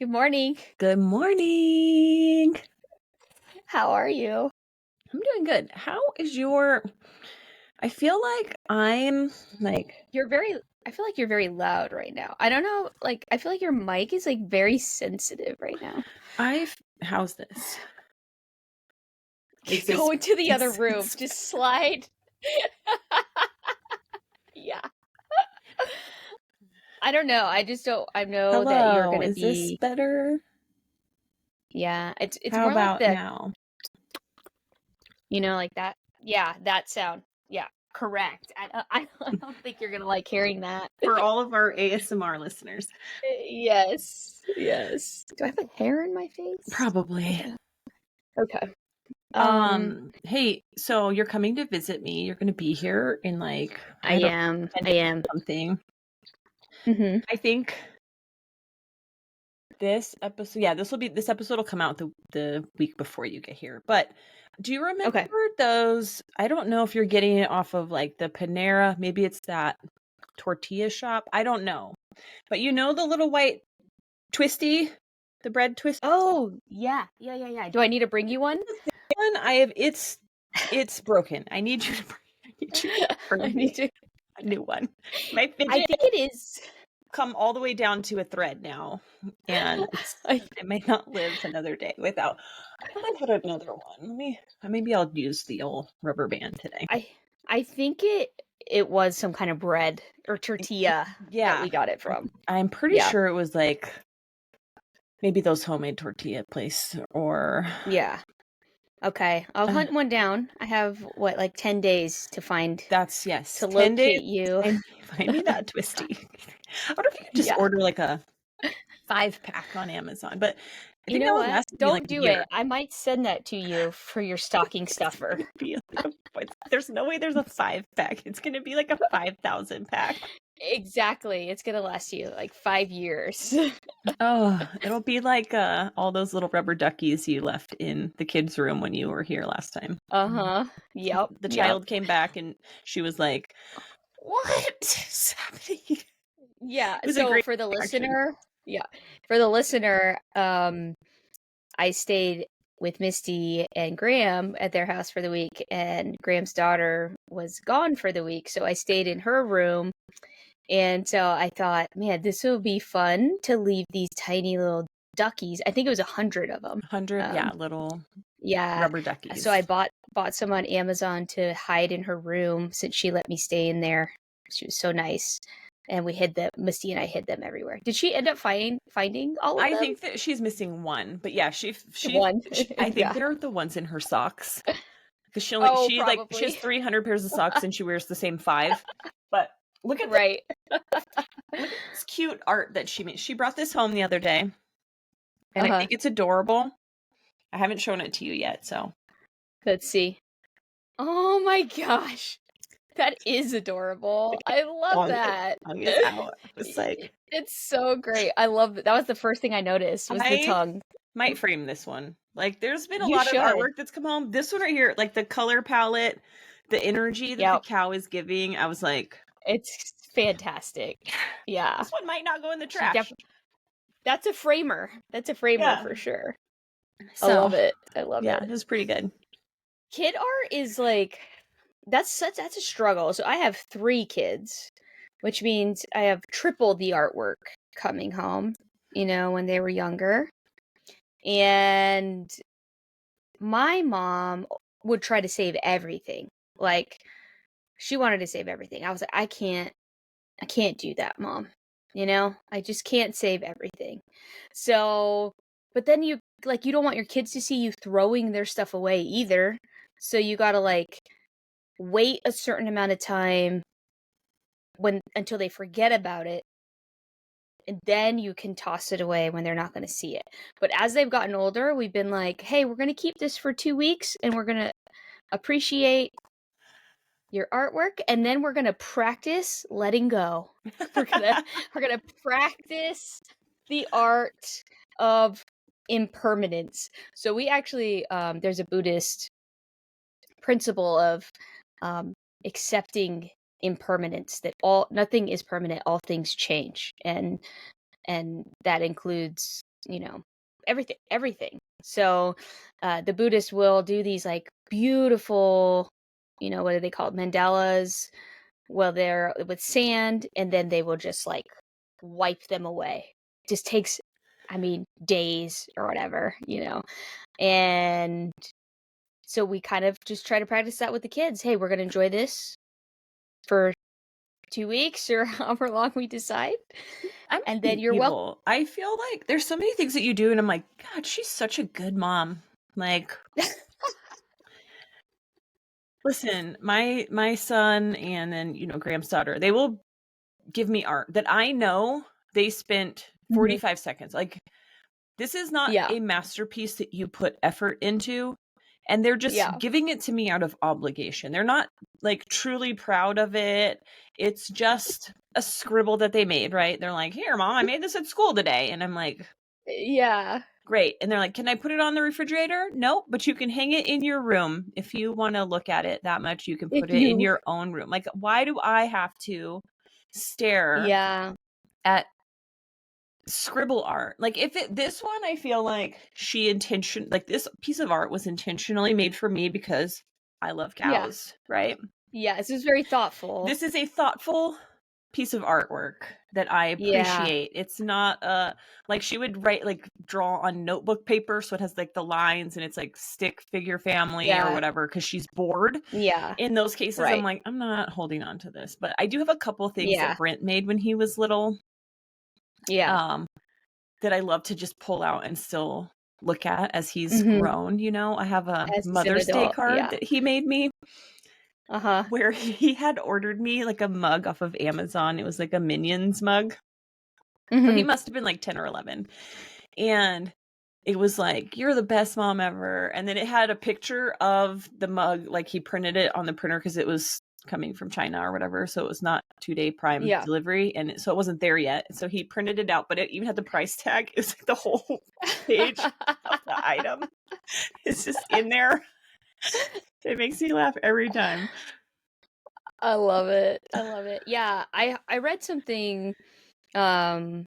Good morning. Good morning. How are you? I'm doing good. How is your I feel like I'm like I feel like you're very loud right now. I don't know, I feel like your mic is very sensitive right now. I've how's this? Is this Go into the other is room. this Just slide. Yeah. I don't know. I know that you're Hello, gonna is this be, better? yeah, it's How more like about the, now? like that. Yeah, that sound. Yeah, correct. I don't think you're gonna like hearing that. For all of our ASMR listeners. Yes. Yes. Do I have a hair in my face? Probably. Okay. Um, Hey, so you're coming to visit me. You're gonna be here in like, I I don't am. know, 10 I days am. or something. Mm-hmm. I think this episode will come out the week before you get here. But do you remember Okay. those? I don't know if you're getting it off of like the Panera, maybe it's that tortilla shop. I don't know. But you know the little white twisty, the bread twist Oh, yeah. Yeah. Do I need to bring you one? one? It's broken. I need you to I bring need me to. a new one. My I fidget think it is. come all the way down to a thread now, and I, I may not live another day without. I thought I had another one. Maybe I'll use the old rubber band today. I, I think it was some kind of bread or tortilla that Yeah, we got it from. I'm pretty Yeah. sure it was like maybe those homemade tortilla place or Yeah. Okay. I'll uh, hunt one down. I have what, like 10 days to that's yes, to 10 days. locate you. Find me that twisty. I wonder if you could just Yeah. order like a 5-pack on Amazon, but I You think that know would what? last me like Don't a do year. it. I might send that to you for your stocking It's stuffer. gonna be like there's no way there's a 5-pack. It's gonna be like a 5,000 pack. Exactly. It's gonna last you like 5 years. Oh, it'll be like all those little rubber duckies you left in the kids' room when you were here last time. Uh-huh. Yep. The Yep. child came back and she was like, "What is happening?" It Yeah. was a So great for the interaction. listener, yeah. For the listener, I stayed with Misty and Graham at their house for the week, and Graham's daughter was gone for the week, so I stayed in her room. And so I thought, man, this will be fun to leave these tiny little duckies. I think it was 100 of them. 100, yeah, Um, little yeah. rubber So I duckies. bought some on Amazon to hide in her room since she let me stay in there. She was so nice. And we hid them. Misty and I hid them everywhere. Did she end up finding all of I them? think that she's missing one, but yeah, One. I think Yeah. they're the ones in her socks because Oh, she has probably. 300 pairs of socks and she wears the same 5. But look at Right. look at this cute art that she made. She brought this home the other day, and I Uh-huh. think it's adorable. I haven't shown it to you yet, so Let's see. Oh my gosh. That is adorable. I love that. tongue is out. I was like, It's so great. I love that. That was the first thing I noticed was the I tongue. might frame this one. Like, there's been a You lot of should. artwork that's come home. This one right here, like the color palette, the energy that the Yep. cow is giving, I was like, It's fantastic. Yeah. this one might not go in the She trash. That's a framer. That's a framer Yeah. for sure. I So, love it. I love yeah, it. it was pretty good. Kid art is that's a struggle. So I have 3 kids, which means I have triple the artwork coming home, when they were younger. And my mom would try to save everything. Like, she wanted to save everything. I was like, I can't do that, Mom. I just can't save everything. So, but then you don't want your kids to see you throwing their stuff away either. So you got to wait a certain amount of time until they forget about it, and then you can toss it away when they're not going to see it. But as they've gotten older, we've been like, "Hey, we're going to keep this for 2 weeks and we're going to appreciate your artwork, and then we're going to practice letting go. We're going to practice the art of impermanence." So we actually there's a Buddhist principle of accepting impermanence, that nothing is permanent, all things change, and that includes you know, everything. So the Buddhists will do these like beautiful, what do they call it, mandalas. Well, they're with sand, and then they will just like wipe them away. Just takes, I mean, days or whatever. And so we kind of just try to practice that with the kids. Hey, we're going to enjoy this for 2 weeks or however long we decide. I'm And then you're welcome. evil. I feel like there's so many things that you do, and I'm like, God, she's such a good mom. Like, listen, my son and then Graham's daughter, they will give me art that I know they spent 45 seconds. Like, this is not Yeah. a masterpiece that you put effort into, and they're just Yeah. giving it to me out of obligation. They're not like truly proud of it. It's just a scribble that they made, right? They're like, "Here, mom, I made this at school today." And I'm like, Yeah. "Great." And they're like, "Can I put it on the refrigerator?" Nope, but you can hang it in your room. If you want to look at it that much, you can If put it in you your own room. Like, why do I have to stare Yeah. at scribble art? Like, this one, I feel like like this piece of art was intentionally made for me because I love Yeah. cows, right? Yeah, this is very thoughtful. This is a thoughtful piece of artwork that I Yeah. appreciate. It's not like she would draw on notebook paper, so it has like the lines and it's like stick figure family or Yeah. whatever because she's bored. Yeah. In those cases, I'm Right. like, I'm not holding on to this. But I do have a couple things that Yeah. Brent made when he was little. Yeah. That I love to just pull out and still look at as he's Mhm. grown. I have a As he's an Mother's Day adult. card Yeah. that he made me Uh-huh. where he had ordered me like a mug off of Amazon. It was like a Minions mug. So he Mhm. must have been like 10 or 11. And it was like, "You're the best mom ever." And then it had a picture of the mug, like he printed it on the printer because it was coming from China or whatever. So it was not 2-day Prime Yeah. delivery. And so it wasn't there yet. So he printed it out, but it even had the price tag. It was like the whole page of the item. It's just in there. It makes me laugh every time. I love it. I love it. Yeah, I read something um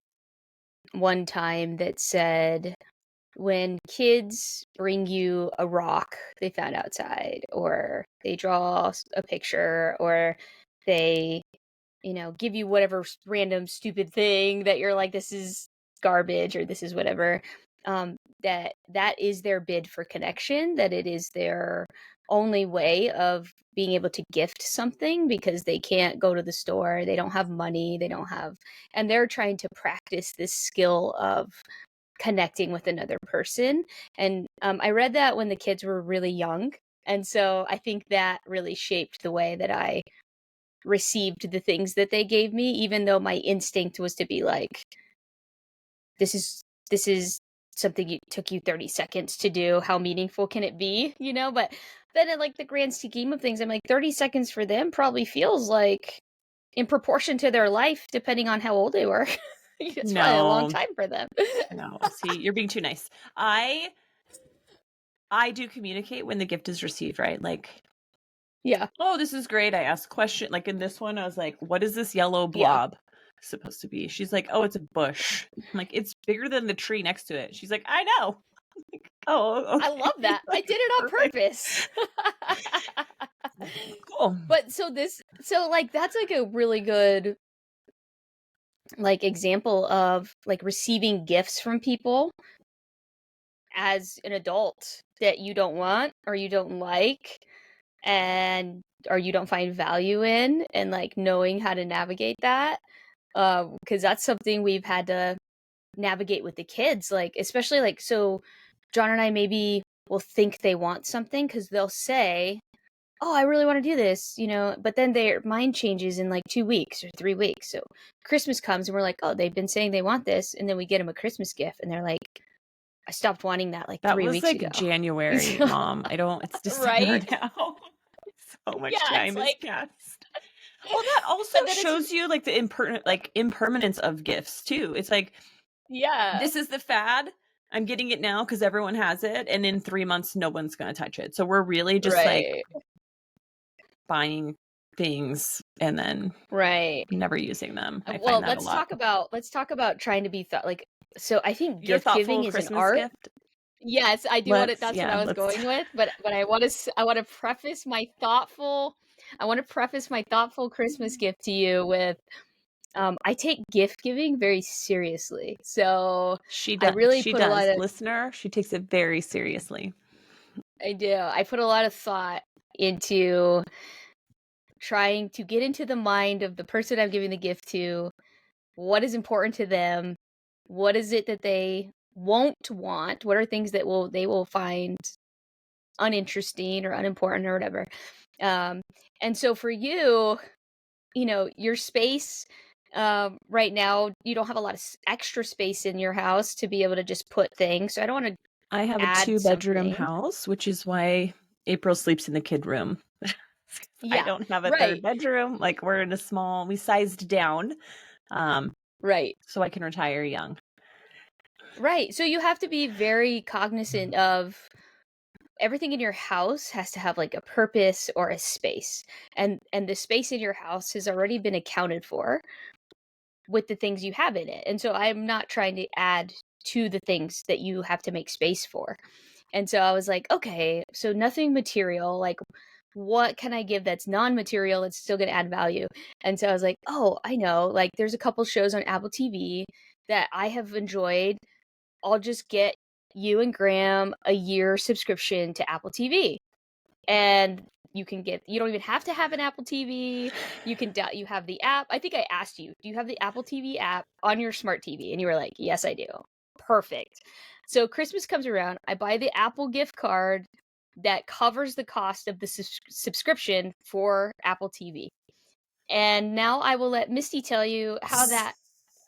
one time that said when kids bring you a rock they found outside, or they draw a picture, or they give you whatever random stupid thing that you're like, this is garbage or this is whatever, that is their bid for connection, that it is their only way of being able to gift something because they can't go to the store, they don't have money, they don't have, and they're trying to practice this skill of connecting with another person. And I read that when the kids were really young. And so I think that really shaped the way that I received the things that they gave me, even though my instinct was to be like, this is something it took you 30 seconds to do. How meaningful can it be? But then in like the grand scheme of things, I'm like, 30 seconds for them probably feels like, in proportion to their life, depending on how old they were, it's probably a long No, time for them. no. See, you're being too nice. I do communicate when the gift is received, right? Like, Yeah. "Oh, this is great." I asked question. Like in this one, I was like, "What is this yellow Yeah. blob supposed to be?" She's like, "Oh, it's a bush." I'm like, "It's bigger than the tree next to it." She's like, "I know." I'm like, "Oh, I love okay." that. I Like, did it on perfect. purpose. Cool. But so like that's like a really good like example of like receiving gifts from people as an adult that you don't want or you don't like, and or you don't find value in, and like knowing how to navigate that, because that's something we've had to navigate with the kids, like especially like, so John and I maybe will think they want something because they'll say, oh, I really want to do this, but then their mind changes in like 2 weeks or 3 weeks. So Christmas comes and we're like, oh, they've been saying they want this. And then we get them a Christmas gift and they're like, I stopped wanting that like That 3 was weeks like ago. January, Mom. It's December Right? now. So Yeah, much it's time has like, passed. Well, that also but then it's, shows you like the impermanence of gifts too. It's like, yeah, this is the fad. I'm getting it now because everyone has it, and in 3 months, no one's going to touch it. So we're really just like right, buying things and then right. never using them. I Well, find that a lot. let's talk about trying to be like So I think Your gift giving thoughtful is an Christmas art. gift? Yes, I do want it. That's what I was Let's going with, but I want to preface my thoughtful Christmas gift to you with I take gift giving very seriously. So She I does. really She put a lot does. of Listener, she takes it very seriously. I do. I put a lot of thought into trying to get into the mind of the person I'm giving the gift to. What is important to them? What is it that they won't want? What are things that they will find uninteresting or unimportant or whatever? Um, and so for you, your space right now, you don't have a lot of extra space in your house to be able to just put things. So I don't want to I have a add 2-bedroom something. house, which is why April sleeps in the kid room. I Yeah, don't have a right, third bedroom. Like we're in we sized down, right. so I can retire young. Right. So you have to be very cognizant of everything in your house has to have like a purpose or a space. And the space in your house has already been accounted for with the things you have in it. And so I'm not trying to add to the things that you have to make space for. And so I was like, okay, so nothing material, like what can I give that's non-material that's still going to add value? And so I was like, oh, I know, like there's a couple shows on Apple TV that I have enjoyed. I'll just get you and Graham a year subscription to Apple TV. And you don't even have to have an Apple TV. You have the app. I think I asked you, do you have the Apple TV app on your smart TV? And you were like, yes, I do. Perfect. So Christmas comes around, I buy the Apple gift card that covers the cost of the subscription for Apple TV. And now I will let Misty tell you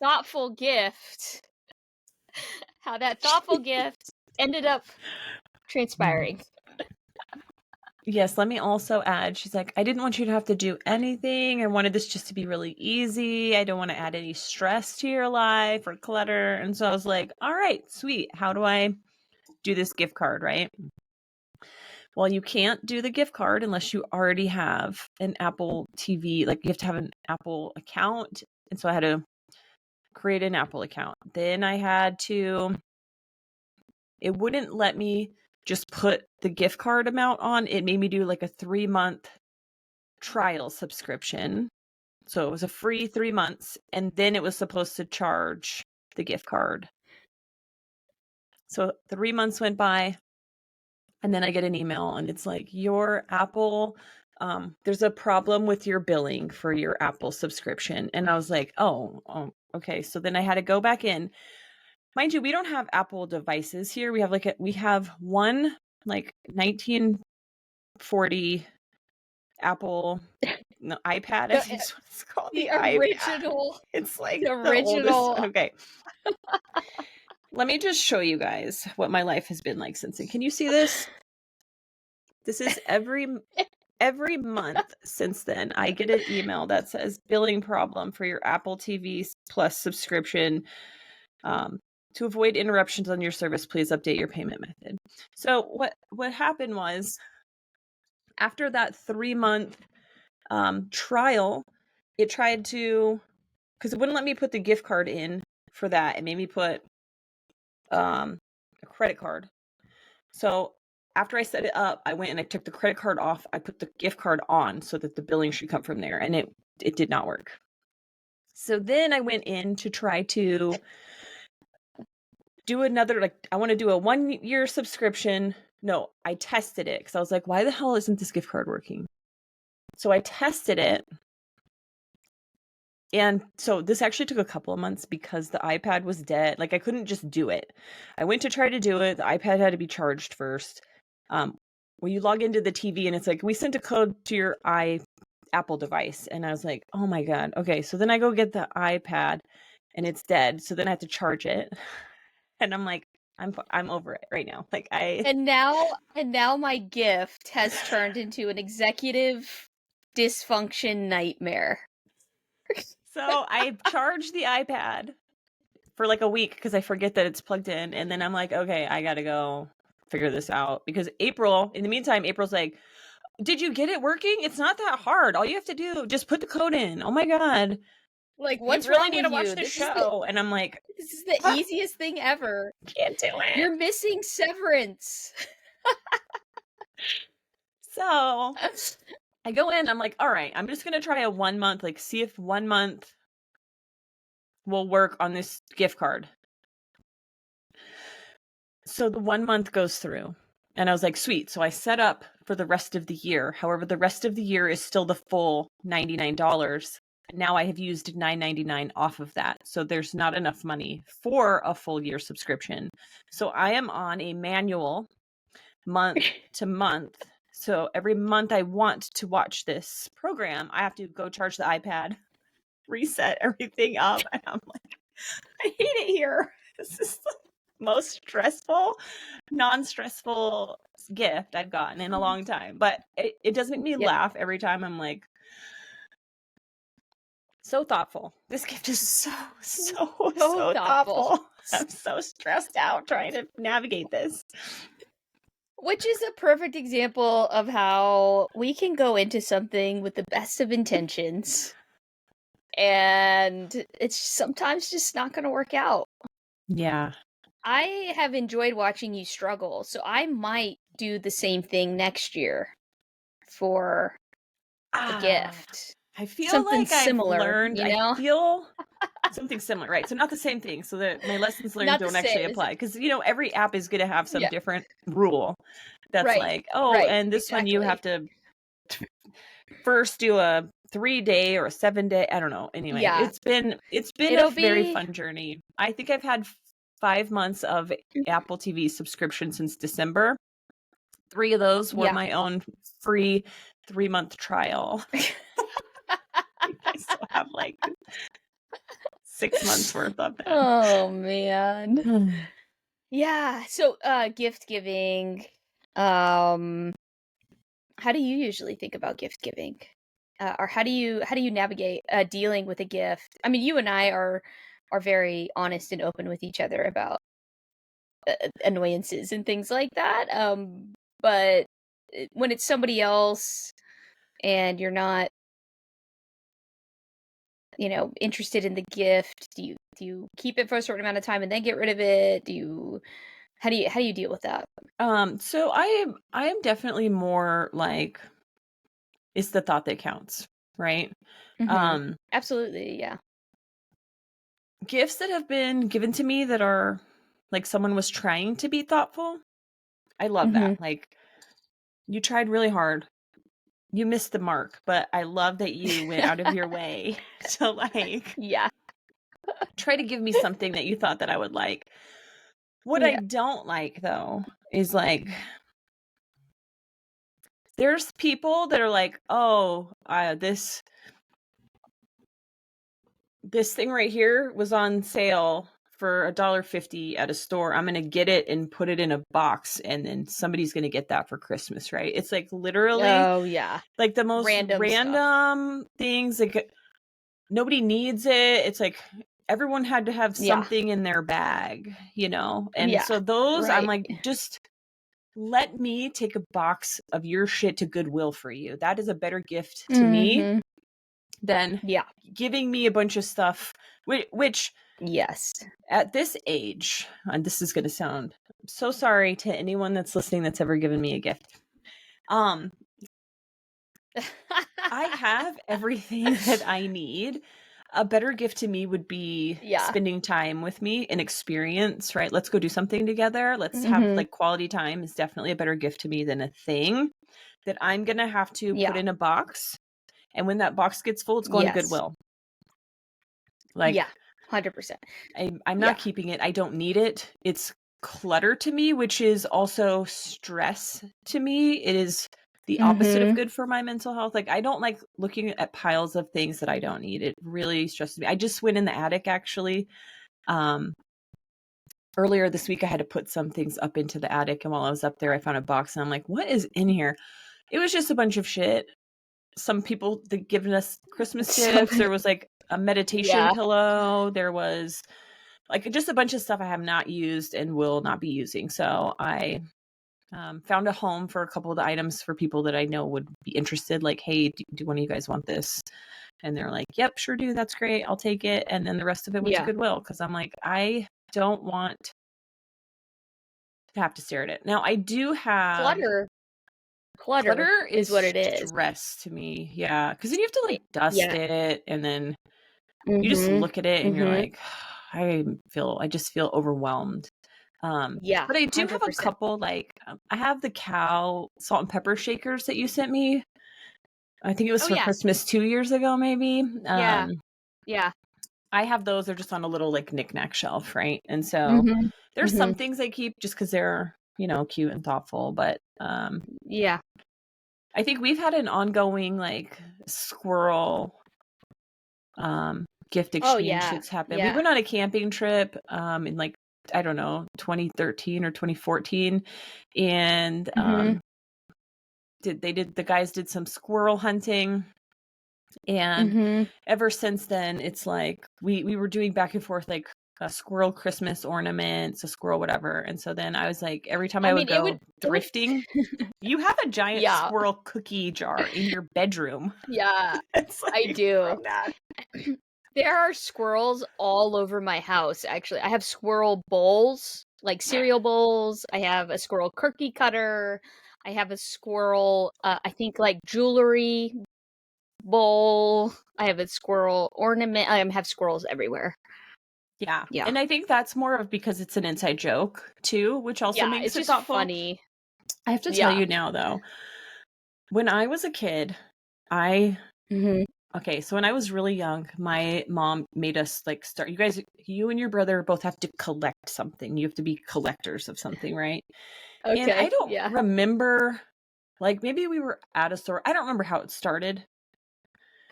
thoughtful gift how that thoughtful gift ended up transpiring. Yes, let me also add, she's like, I didn't want you to have to do anything. I wanted this just to be really easy. I don't want to add any stress to your life or clutter. And so I was like, all right, sweet. How do I do this gift card, right? Well, you can't do the gift card unless you already have an Apple TV. Like you have to have an Apple account. And so I had to create an Apple account. Then it wouldn't let me just put the gift card amount on. It made me do like a 3-month trial subscription. So it was a free 3 months, and then it was supposed to charge the gift card. So 3 months went by, and then I get an email, and it's like, your Apple, there's a problem with your billing for your Apple subscription. And I was like, oh, okay. So then I had to go back in. Mind you, we don't have Apple devices here. We have one like 1940 Apple iPad, I The, think is what it's called. the The iPad. original, It's like the the oldest. original. Okay. Let me just show you guys what my life has been like since then. Can you see this? This is every month since then. I get an email that says billing problem for your Apple TV Plus subscription. To avoid interruptions on your service, please update your payment method. So what happened was, after that 3-month trial, it tried to, because it wouldn't let me put the gift card in for that. It made me put a credit card. So after I set it up, I went and I took the credit card off. I put the gift card on so that the billing should come from there, and it did not work. So then I went in to try to do another, like, I want to do a 1-year subscription. No, I tested it because I was like, why the hell isn't this gift card working? So I tested it. And so this actually took a couple of months because the iPad was dead. Like I couldn't just do it. I went to try to do it. The iPad had to be charged first. When you log into the TV and it's like, we sent a code to your Apple device. And I was like, oh my God. Okay. So then I go get the iPad and it's dead. So then I have to charge it. And I'm like, I'm over it right now. Like And now my gift has turned into an executive dysfunction nightmare. so I charged the iPad for like a week because I forget that it's plugged in. And then I'm like, okay, I got to go figure this out. Because in the meantime, April's like, did you get it working? It's not that hard. All you have to do, just put the code in. Oh my God. Like, You what's really wrong need with to watch you? the show. And I'm like, This is the "Ah, easiest thing ever. can't do it." You're missing Severance. So I go in, I'm like, all right, I'm just going to try a 1 month, like see if 1 month will work on this gift card. So the 1 month goes through and I was like, sweet. So I set up for the rest of the year. However, the rest of the year is still the full $99. Now I have used $9.99 off of that. So there's not enough money for a full year subscription. So I am on a manual month to month. So every month I want to watch this program, I have to go charge the iPad, reset everything up. And I'm like, I hate it here. This is the most stressful, non-stressful gift I've gotten in a long time. But it does make me Yep. laugh every time. I'm like, so thoughtful. This gift is so So thoughtful. thoughtful. I'm so stressed out trying to navigate this. Which is a perfect example of how we can go into something with the best of intentions, and it's sometimes just not going to work out. Yeah. I have enjoyed watching you struggle, so I might do the same thing next year for a gift. I feel Something like I've similar, learned, you I know? feel something similar, right? So not the same thing. So that my lessons learned Not the don't actually same. apply. Because, every app is going to have some Yeah, different rule that's right, like, oh, right, and this one you have exactly. to first do a 3-day or a 7-day. I don't know. Anyway, Yeah, it's been a it'll very be fun journey. I think I've had 5 months of Apple TV subscription since December. 3 of those were yeah. my own free 3-month trial. I still have like 6 months worth of them. Oh man. Yeah, so gift giving. Um how do you usually think about gift giving? Or how do you navigate dealing with a gift? I mean, you and I are very honest and open with each other about annoyances and things like that. But when it's somebody else and you're not, interested in the gift, do you keep it for a certain amount of time and then get rid of it? How do you deal with that? So I am definitely more like it's the thought that counts, right? Mhm. Um, Absolutely, yeah. Gifts that have been given to me that are like someone was trying to be thoughtful. I love that. Mhm. Like you tried really hard. You missed the mark, but I love that you went out of your way to like Yeah. try to give me something that you thought that I would like. What I Yeah. don't like though is like there's people that are like, "Oh, this thing right here was on sale for $1.50 at a store. I'm gonna get it and put it in a box, and then somebody's gonna get that for Christmas, right?" It's like literally Oh, yeah. like the most Random stuff. random things. Like nobody needs it. It's like everyone had to have Yeah. something in their bag, And Yeah. so those, I'm Right. like, just let me take a box of your shit to Goodwill for you. That is a better gift to me Mhm. than Yeah. giving me a bunch of stuff, which Yes. at this age, and this is going to sound so sorry to anyone that's listening that's ever given me a gift. I have everything that I need. A better gift to me would be Yeah. spending time with me, an experience, right? Let's go do something together. Let's have Mhm. like quality time is definitely a better gift to me than a thing that I'm going to have to put Yeah. in a box. And when that box gets full, it's going to Yes. Goodwill. Yeah. Like 100%. I'm not Yeah. keeping it. I don't need it. It's clutter to me, which is also stress to me. It is the opposite of Mhm. good for my mental health. Like I don't like looking at piles of things that I don't need. It really stresses me. I just went in the attic actually. Um Earlier this week I had to put some things up into the attic, and while I was up there I found a box and I'm like, "What is in here?" It was just a bunch of shit. Some people that given us Christmas So gifts. There was like a meditation yeah. pillow. There was like just a bunch of stuff I have not used and will not be using. So I found a home for a couple of the items for people that I know would be interested. Like, hey, do one of you guys want this? And they're like, yep, sure do. That's great. I'll take it. And then the rest of it went to Yeah. Goodwill because I'm like, I don't want to have to stare at it. Now, I do have Clutter is is what it is. stress to me. Yeah. Because then you have to like dust Yeah. it and then you just Mhm. look at it and you're Mhm. like, I just feel overwhelmed. Yeah, But I do have a 100%. couple, like, I have the cow salt and pepper shakers that you sent me. I think it was Oh, for yeah. Christmas 2 years ago, maybe. Yeah. Yeah. I have those. They're just on a little like knickknack shelf, right? And so Mhm. there's some Mhm. things I keep just because they're, cute and thoughtful. But Yeah. I think we've had an ongoing like squirrel gift Oh, exchange yeah. that's happened. We Yeah. went on a camping trip in like, I don't know, 2013 or 2014, and Mhm. the guys did some squirrel hunting, and Mhm. ever since then it's like we were doing back and forth like a squirrel Christmas ornaments, a squirrel whatever. And so then I was like, every time I I mean, would go it would thrifting, you have a giant Yeah. squirrel cookie jar in your bedroom. Yeah, It's I like do. from that. There are squirrels all over my house, actually. I have squirrel bowls, like cereal bowls. I have a squirrel cookie cutter. I have a squirrel, I think, like, jewelry bowl. I have a squirrel ornament. I have squirrels everywhere. Yeah. Yeah. And I think that's more of because it's an inside joke too, which also Yeah, makes it's it just thoughtful. funny. I have to tell Yeah. you now though, when I was a kid, I Mhm. okay, so when I was really young, my mom made us like start you and your brother both have to collect something. You have to be collectors of something, right? And I Okay, don't yeah. remember, like maybe we were at a store. I don't remember how it started,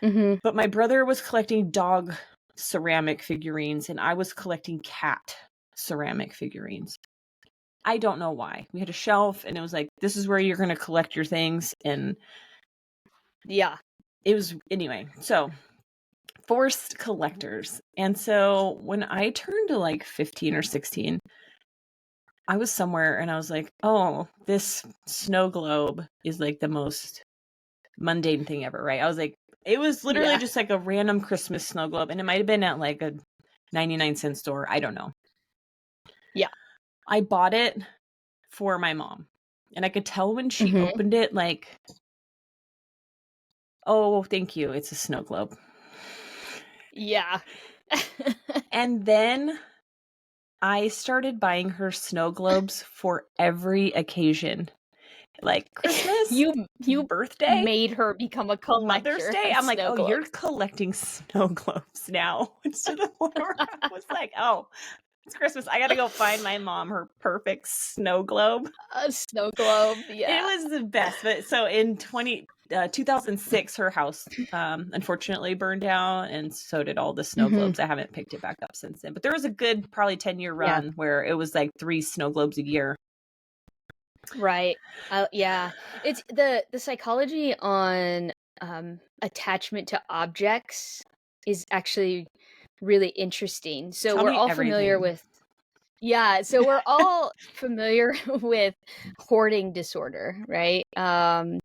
Mhm. but my brother was collecting dog ceramic figurines and I was collecting cat ceramic figurines. I don't know why. We had a shelf and it was like, this is where you're going to collect your things. And Yeah. it was, anyway, so forced collectors. And so when I turned to like 15 or 16, I was somewhere and I was like, oh, this snow globe is like the most mundane thing ever, right? I was like, it was literally Yeah. just like a random Christmas snow globe. And it might have been at like a 99-cent store. I don't know. Yeah. I bought it for my mom. And I could tell when she Mhm. opened it, like, oh, thank you. It's a snow globe. Yeah. And then I started buying her snow globes for every occasion. Like Christmas, You birthday, made her become a Mother's collector Day. of I'm like, snow oh, you're globes. collecting snow globes now. To the point where I was like, oh, it's Christmas. I got to go find my mom her perfect snow globe. A snow globe, It yeah. was the best. But so in 2006, her house unfortunately burned down, and so did all the snow Mhm. globes. I haven't picked it back up since then. But there was a good, probably 10-year Yeah, run where it was like 3 snow globes a year. right. Yeah. It's the psychology on, attachment to objects is actually really interesting. So Tell we're me all familiar everything. with Yeah, so we're all familiar with hoarding disorder, right? A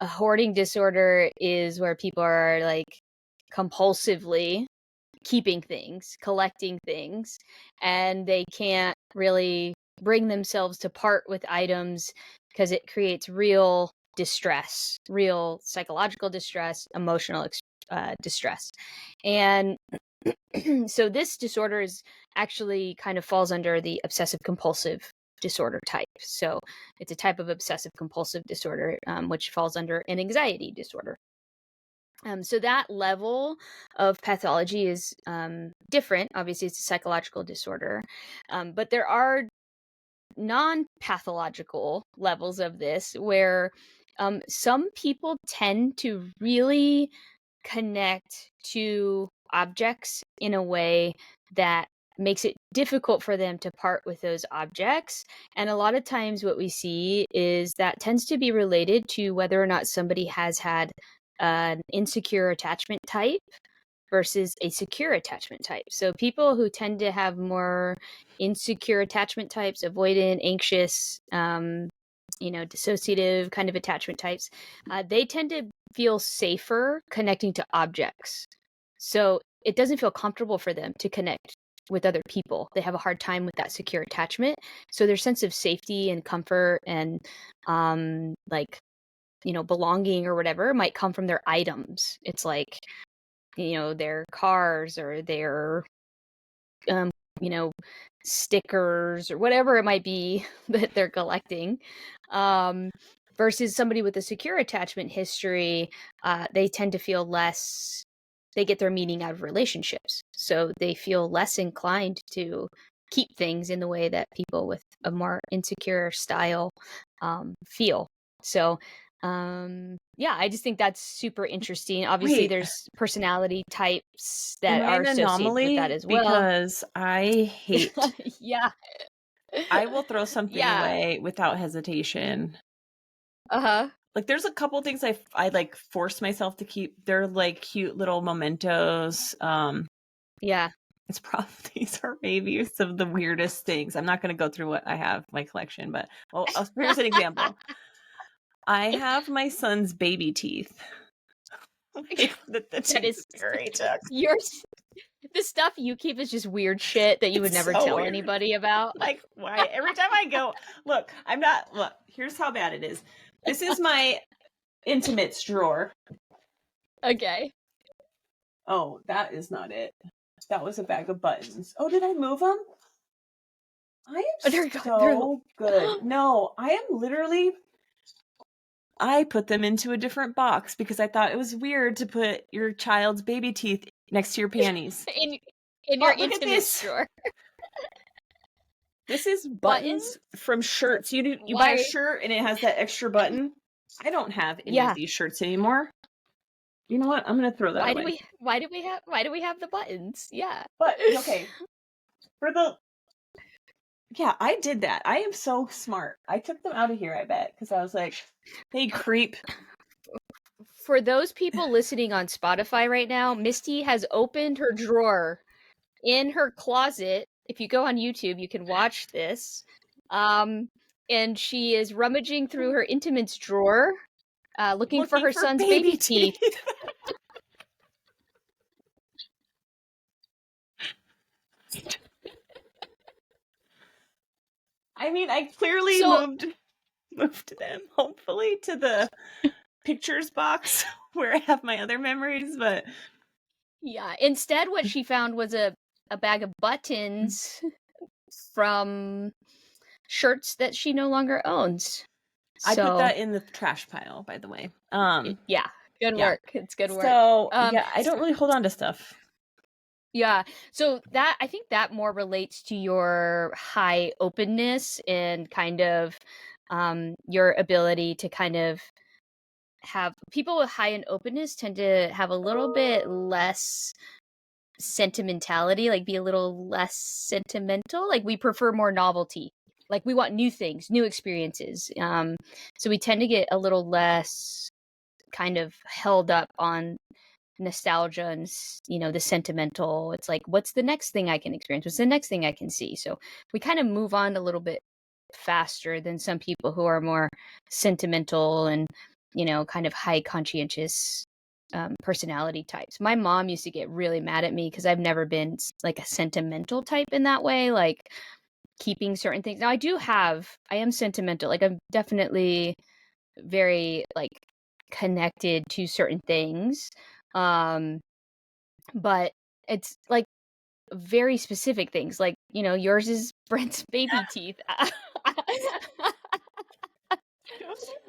hoarding disorder is where people are, like, compulsively keeping things, collecting things, and they can't really bring themselves to part with items because it creates real distress, real psychological distress, emotional distress. And so this disorder is actually kind of falls under the obsessive compulsive disorder type. So it's a type of obsessive compulsive disorder, which falls under an anxiety disorder. So that level of pathology is different. Obviously, it's a psychological disorder, but there are non-pathological levels of this where some people tend to really connect to objects in a way that makes it difficult for them to part with those objects. And a lot of times, what we see is that tends to be related to whether or not somebody has had an insecure attachment type versus a secure attachment type. So people who tend to have more insecure attachment types, avoidant, anxious, dissociative kind of attachment types, they tend to feel safer connecting to objects. So it doesn't feel comfortable for them to connect with other people. They have a hard time with that secure attachment. So their sense of safety and comfort and like, belonging or whatever might come from their items. It's like, their cars or their um, you know, stickers or whatever it might be that they're collecting. Um, versus somebody with a secure attachment history, they tend to feel less, they get their meaning out of relationships. So they feel less inclined to keep things in the way that people with a more insecure style feel. So, yeah, I just think that's super interesting. Obviously, Wait, there's personality types am that I are an associated with that anomaly? as well. Because I hate, Yeah. I will throw something Yeah. away without hesitation. Uh-huh. Like there's a couple things I like force myself to keep. They're like cute little mementos. Yeah. It's probably these are maybe some of the weirdest things. I'm not going to go through what I have my collection, but here's an example. I have my son's baby teeth. Like the That tooth is fairy took. yours. The stuff you keep is just weird shit that you would It's never so tell weird. anybody about. Like why every time I go, look, here's how bad it is. This is my intimates drawer. Okay. Oh, that is not it. That was a bag of buttons. Oh, did I move them? I Oh, am there you go. so good. No, I am literally. I put them into a different box because I thought it was weird to put your child's baby teeth next to your panties. In your Oh, look at intimates this. drawer. This is Buttons? buttons from shirts. You buy a Why? shirt and it has that extra button. I don't have any of Yeah. these shirts anymore. You know what? I'm gonna throw that away. Why do we have the buttons? Yeah. But okay, for the yeah, I did that. I am so smart. I took them out of here. I bet because I was like, "Hey, creep." For those people listening on Spotify right now, Misty has opened her drawer in her closet. If you go on YouTube, you can watch this. And she is rummaging through her intimates drawer, looking for Looking her for son's baby baby teeth. teeth. I mean, I clearly So, moved them, hopefully, to the pictures box where I have my other memories, but yeah, instead what she found was a bag of buttons from shirts that she no longer owns. I put So, that in the trash pile, by the way. yeah, good Yeah. work. It's good work. So, yeah, I don't really hold on to stuff. Yeah. So that I think that more relates to your high openness and kind of your ability to kind of have people with high in openness tend to have a little bit less sentimentality, like be a little less sentimental. Like we prefer more novelty. Like we want new things, new experiences. So we tend to get a little less kind of held up on nostalgia and the sentimental. It's like, what's the next thing I can experience, what's the next thing I can see? So we kind of move on a little bit faster than some people who are more sentimental and kind of high conscientious personality types. My mom used to get really mad at me because I've never been like a sentimental type in that way, like keeping certain things. Now I am sentimental, like I'm definitely very like connected to certain things. Um, but it's like very specific things. Like, yours is Brent's baby teeth.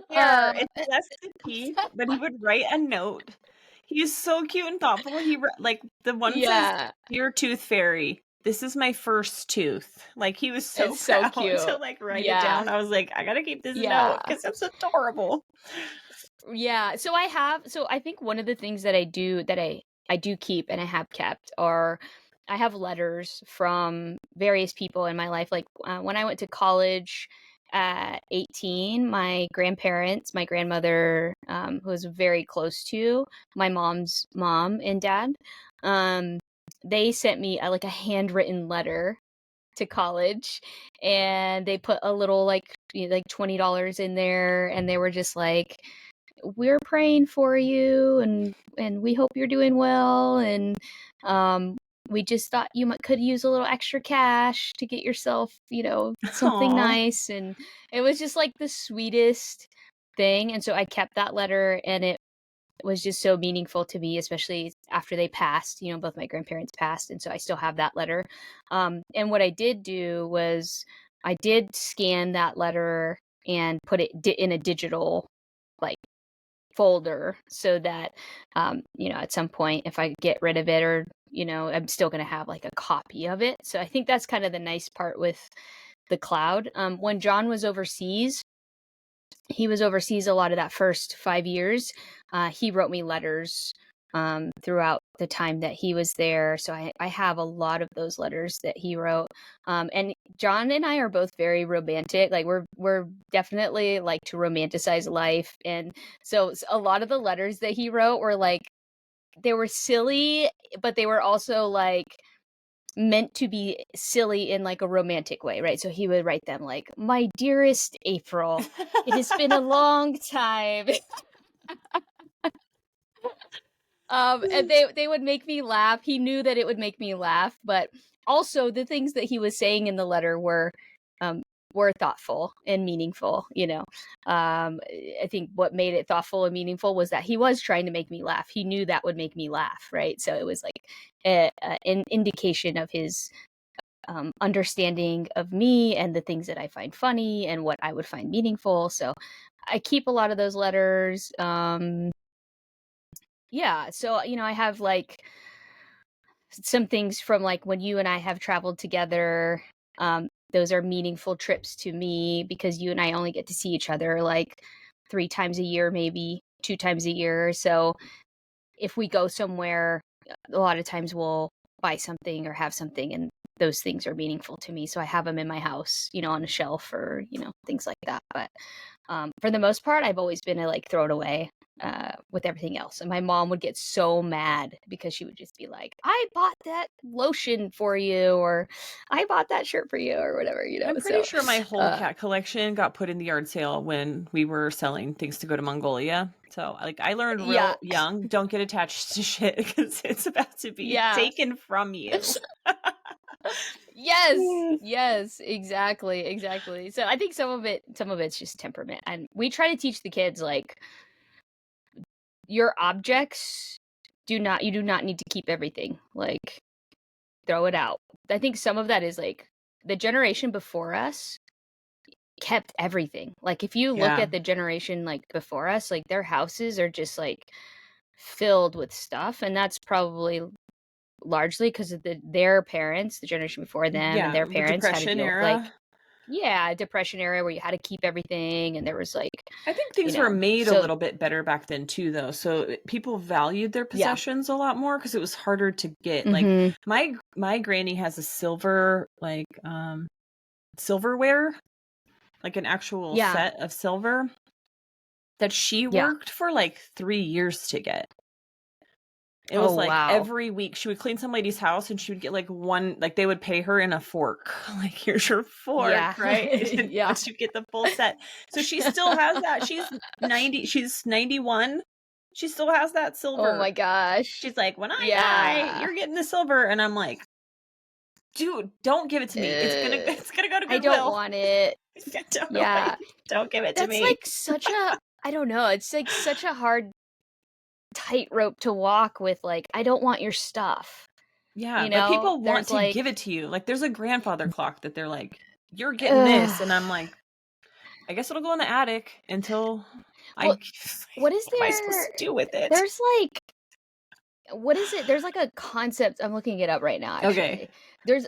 Here, um, it's less the teeth, but he would write a note. He's so cute and thoughtful. Like the one says, yeah, "Dear Tooth Fairy, this is my first tooth." Like he was so it's so proud cute. to like write it Yeah, down. I was like, I gotta keep this yeah, note because it's adorable. yeah. So I think one of the things that I do keep and I have kept are I have letters from various people in my life. Like when I went to college at 18, my grandparents, my grandmother, who was very close to my mom's mom and dad, um, they sent me like a handwritten letter to college, and they put a little like $20 in there, and they were just like, we're praying for you, and we hope you're doing well, and we just thought you could use a little extra cash to get yourself, something Aw. nice. And it was just like the sweetest thing. And so I kept that letter, and it was just so meaningful to me, especially after they passed. Both my grandparents passed, and so I still have that letter. And what I did do was I did scan that letter and put it in a digital, like, folder, so that at some point, if I get rid of it, or I'm still going to have like a copy of it. So I think that's kind of the nice part with the cloud. When John was overseas, he was overseas a lot of that first 5 years. He wrote me letters throughout the time that he was there. So I have a lot of those letters that he wrote. And John and I are both very romantic. Like, we're definitely like to romanticize life. And so a lot of the letters that he wrote were like, they were silly, but they were also like meant to be silly in like a romantic way, right? So he would write them like, "My dearest April, it has been a long time." And they would make me laugh. He knew that it would make me laugh, but also the things that he was saying in the letter um were thoughtful and meaningful. I think what made it thoughtful and meaningful was that he was trying to make me laugh. He knew that would make me laugh, right? So it was like an indication of his understanding of me and the things that I find funny and what I would find meaningful. So I keep a lot of those letters. Yeah, so I have like some things from like when you and I have traveled together. Those are meaningful trips to me because you and I only get to see each other like 3 times a year, maybe 2 times a year. So if we go somewhere, a lot of times we'll buy something or have something, and those things are meaningful to me. So I have them in my house, on a shelf, or things like that. But for the most part, I've always been to like throw it away with everything else. And my mom would get so mad because she would just be like, "I bought that lotion for you," or "I bought that shirt for you," or whatever. I'm pretty So sure my whole cat collection got put in the yard sale when we were selling things to go to Mongolia. So, like, I learned yeah, real young, don't get attached to shit because it's about to be yeah. taken from you. Yes, yes, exactly. So I think some of it's just temperament. And we try to teach the kids like, your objects, you do not need to keep everything. Like, throw it out. I think some of that is like the generation before us kept everything. Like, if you look Yeah. at the generation like before us, like their houses are just like filled with stuff, and that's probably largely because of their parents, the generation before them, and Yeah. their The parents had to Depression deal with like, era. yeah, depression era, where you had to keep everything, and there was like, I think things were made a so little bit better back then too, though. So people valued their yeah. possessions a lot more because it was harder to get. Like Mm-hmm. my granny has a silver silverware, like an actual Yeah, set of silver that she yeah. worked for like 3 years to get. It Oh was like wow. every week she would clean some lady's house and she would get like one, like they would pay her in a fork. Like, here's your fork, Yeah. right? Yeah. But she'd get the full set. So she still has that. She's 91. She still has that Oh silver. my gosh. She's like, when I die, Yeah. you're getting the silver. And I'm like, dude, don't give it to me. Uh, It's gonna go to I don't Goodwill. want it. Totally. Yeah. Don't give it to That's me. like such a, I don't know, it's like such a hard tightrope to walk with, like, I don't want your stuff. Yeah, but people want There's to like, give it to you. Like there's a grandfather clock that they're like, you're getting this. ugh. And I'm like, I guess it'll go in the attic until Well, I what is what am I supposed there? to do with it? There's like, what is it? There's like a concept. I'm looking it up right now. Okay. Actually,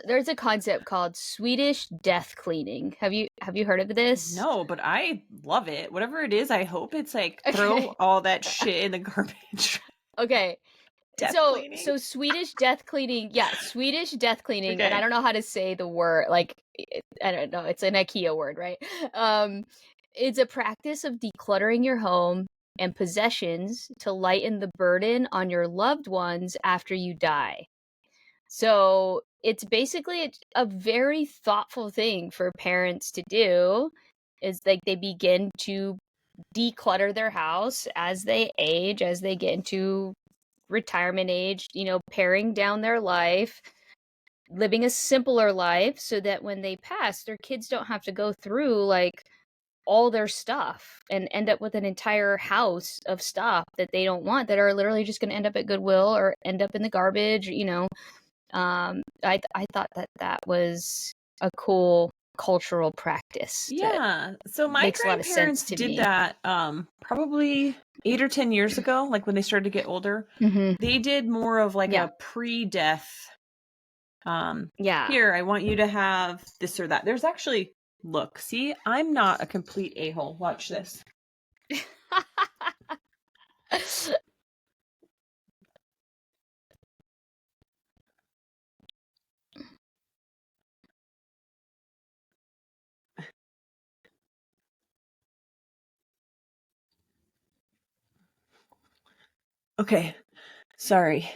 there's a concept called Swedish death cleaning. Have you heard of this? No, but I love it. Whatever it is, I hope it's like throw Okay. all that shit in the garbage. Okay. Death So cleaning. so Swedish death cleaning. Yeah, Swedish death cleaning, and I Okay. don't know how to say the word. Like, I don't know. It's an IKEA word, right? Um, it's a practice of decluttering your home and possessions to lighten the burden on your loved ones after you die. So it's basically a very thoughtful thing for parents to do. Is like they begin to declutter their house as they age, as they get into retirement age, paring down their life, living a simpler life so that when they pass, their kids don't have to go through like all their stuff and end up with an entire house of stuff that they don't want, that are literally just going to end up at Goodwill or end up in the garbage. I thought that was a cool cultural practice that Yeah. So my makes a lot of sense grandparents to did me. that probably 8 or 10 years ago, like when they started to get older. Mm-hmm. They did more of like Yeah. a pre-death Yeah. here, I want you to have this or that. There's actually, look, see, I'm not a complete a-hole. Watch this. Okay, sorry.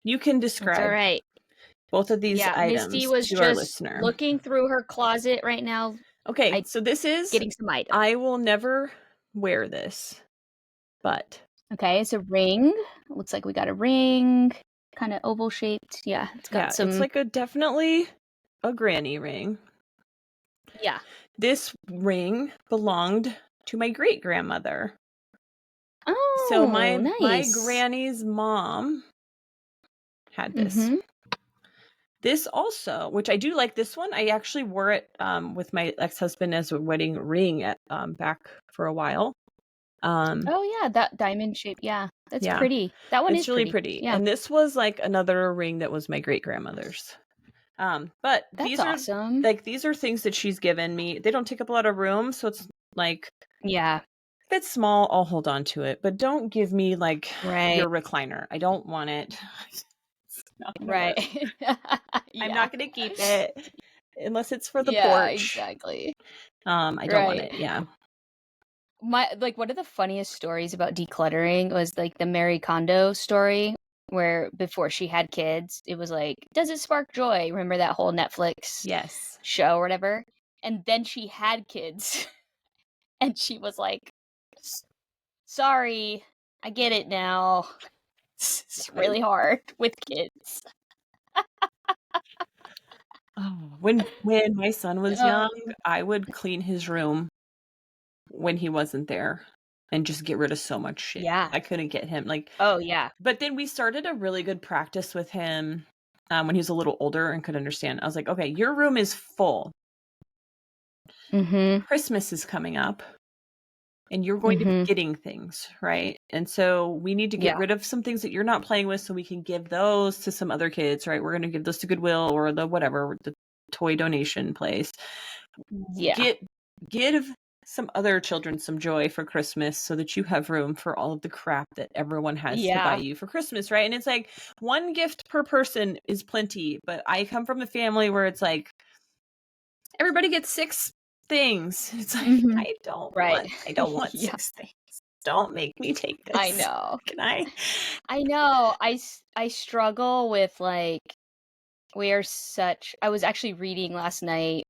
You can It's all describe right. both of these Yeah, Misty items was to our just listener. looking through her closet right now. Okay, so this is, getting some items. I will never wear this, but. Okay, it's a ring. Looks like we got a ring, kind of oval shaped. Yeah, it's got some. It's like definitely a granny ring. Yeah. This ring belonged to my great grandmother. Oh, So my nice. granny's mom had this. Mm-hmm. This also, which I do like this one. I actually wore it with my ex-husband as a wedding ring at back for a while. Oh yeah, that diamond shape. Yeah, that's pretty. That one it's is really pretty. Yeah, And this was like another ring that was my great grandmother's. But that's awesome. these are things that she's given me. They don't take up a lot of room, so it's like, yeah, if it's small, I'll hold on to it. But don't give me like right, your recliner. I don't want it. right. I'm not gonna keep it unless it's for the Yeah, porch. exactly. I don't want it. Yeah. One of the funniest stories about decluttering was like the Mary Kondo story, where before she had kids, it was like, does it spark joy? Remember that whole Netflix Yes. show or whatever? And then she had kids and she was like, sorry, I get it now. It's really hard with kids. Oh, when my son was young, I would clean his room when he wasn't there and just get rid of so much shit. Yeah. I couldn't get him like. Oh yeah. But then we started a really good practice with him when he was a little older and could understand. I was like, okay, your room is full. Mm-hmm. Christmas is coming up and you're going to be getting things, right? And so we need to get rid of some things that you're not playing with so we can give those to some other kids, right? We're going to give those to Goodwill or the whatever, the toy donation place. Yeah. Give some other children some joy for Christmas so that you have room for all of the crap that everyone has to buy you for Christmas, right? And it's like one gift per person is plenty, but I come from a family where it's like everybody gets 6 things. It's like I don't want 6 things. Don't make me take this. I know. Can I? I know. I struggle with like I was actually reading last night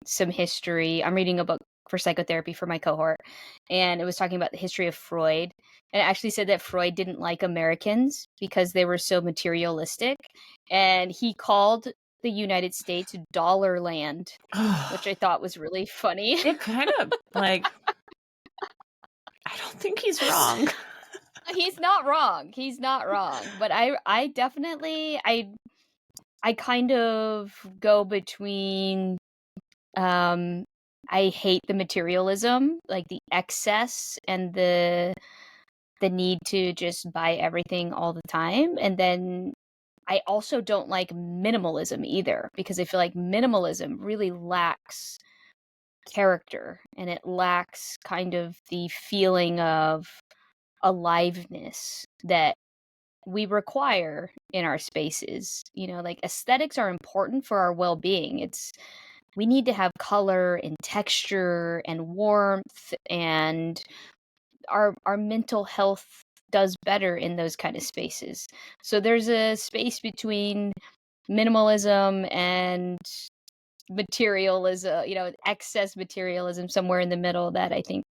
some history. I'm reading a book for psychotherapy for my cohort, and it was talking about the history of Freud. And it actually said that Freud didn't like Americans because they were so materialistic, and he called the United States dollar land, which I thought was really funny. It kind of like I don't think he's wrong. He's not wrong. He's not wrong. But I definitely I kind of go between I hate the materialism, like the excess and the need to just buy everything all the time. And then I also don't like minimalism either, because I feel like minimalism really lacks character and it lacks kind of the feeling of aliveness that we require in our spaces. Like aesthetics are important for our well-being. We need to have color and texture and warmth, and our mental health does better in those kind of spaces. So there's a space between minimalism and materialism, excess materialism, somewhere in the middle, that I think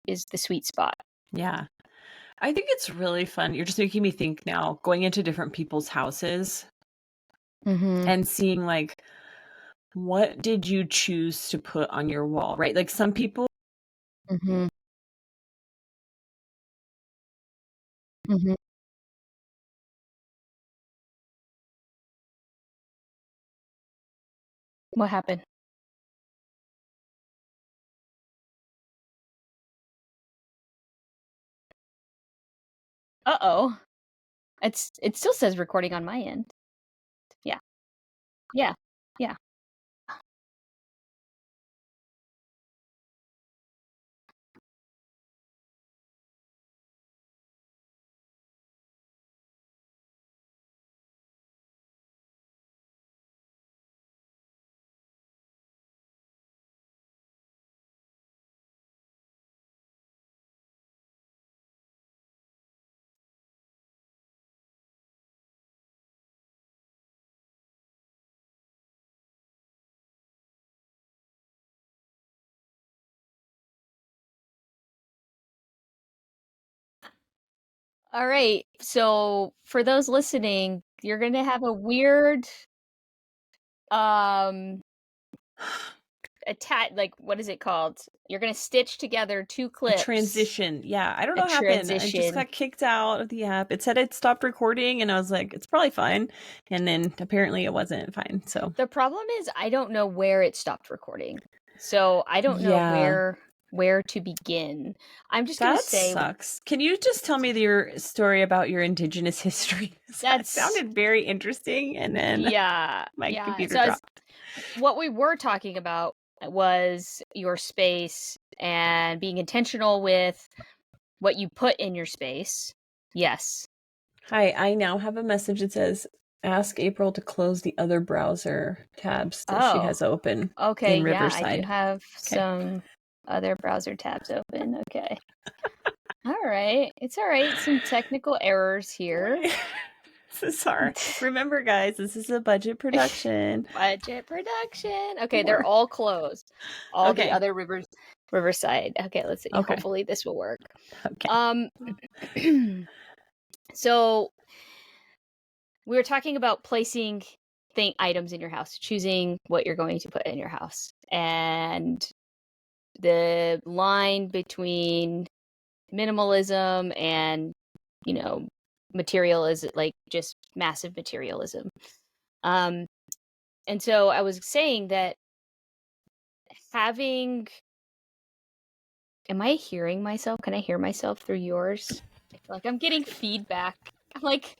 is the sweet spot. Yeah. I think it's really fun. You're just making me think now, going into different people's houses Mm-hmm. and seeing like, what did you choose to put on your wall, right? Like some people, Mm-hmm. Mm-hmm. What happened? Uh-oh. It still says recording on my end. Yeah. Yeah. Yeah. All right. So for those listening, you're gonna have a weird um like what is it called? You're gonna stitch together two a clips. transition. Yeah. I don't A know what happened. I just transition. got kicked out of the app. It said it stopped recording and I was like, it's probably fine. And then apparently it wasn't fine. So The problem is I don't know where it stopped recording. So I don't know yeah, where to begin. I'm just gonna that say sucks. Can you just tell me your story about your Indigenous history? That that's sounded very interesting. And then yeah, my yeah. computer So as dropped. what we were talking about was your space and being intentional with what you put in your space. Yes. Hi, I now have a message that says, ask April to close the other browser tabs that she Oh, has open okay. in Yeah, I do Riverside. have Okay. some other browser tabs open. Okay. All right. It's all right. Some technical errors here. Sorry. Remember, guys, this is a budget production. Budget production. Okay, they're More. all closed. All the Okay. other Riverside. Okay, let's see. Okay. Hopefully this will work. Okay. Um so we were talking about placing items in your house, choosing what you're going to put in your house. And the line between minimalism and, you know, materialism, like just massive materialism. Um and so I was saying that having am I hearing myself? Can I hear myself through yours? I feel like I'm getting feedback. I'm like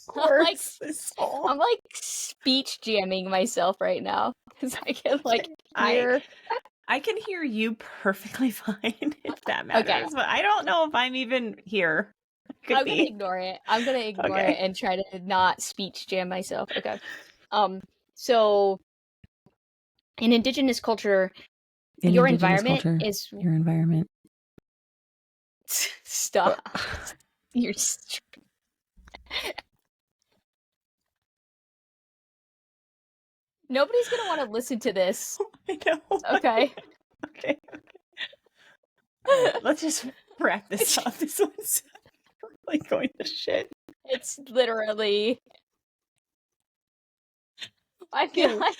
Of I'm like course. This whole... I'm like speech jamming myself right now because I can like I hear. I can hear you perfectly fine if that Okay, matters, but I don't know if I'm even here. Could I'm gonna be. ignore it. I'm gonna ignore it Okay. and try to not speech jam myself. Okay. So in Indigenous culture, In your Indigenous environment culture, is your environment. stop. You're nobody's gonna want to listen to this. I know. Okay. Okay. All right, let's just wrap this up. This one's like going to shit. It's literally. I feel Okay. like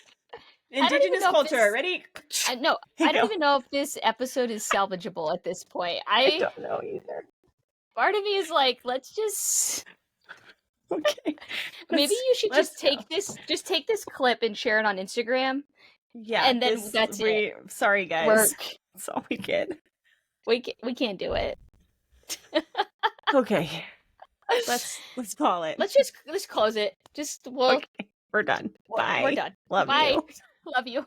I don't even Indigenous know if culture. this. Ready? No, Here I you don't go. even know if this episode is salvageable at this point. I don't know either. Part of me is like, let's just. Okay. Maybe you should Let's just take this clip and share it on Instagram, yeah, and then this that's it. we sorry guys. Work. That's all we get. We can't do it. Okay. Let's call it. Let's close it. Just Okay. We're done. we're Bye. done. Love Bye. you. Love you.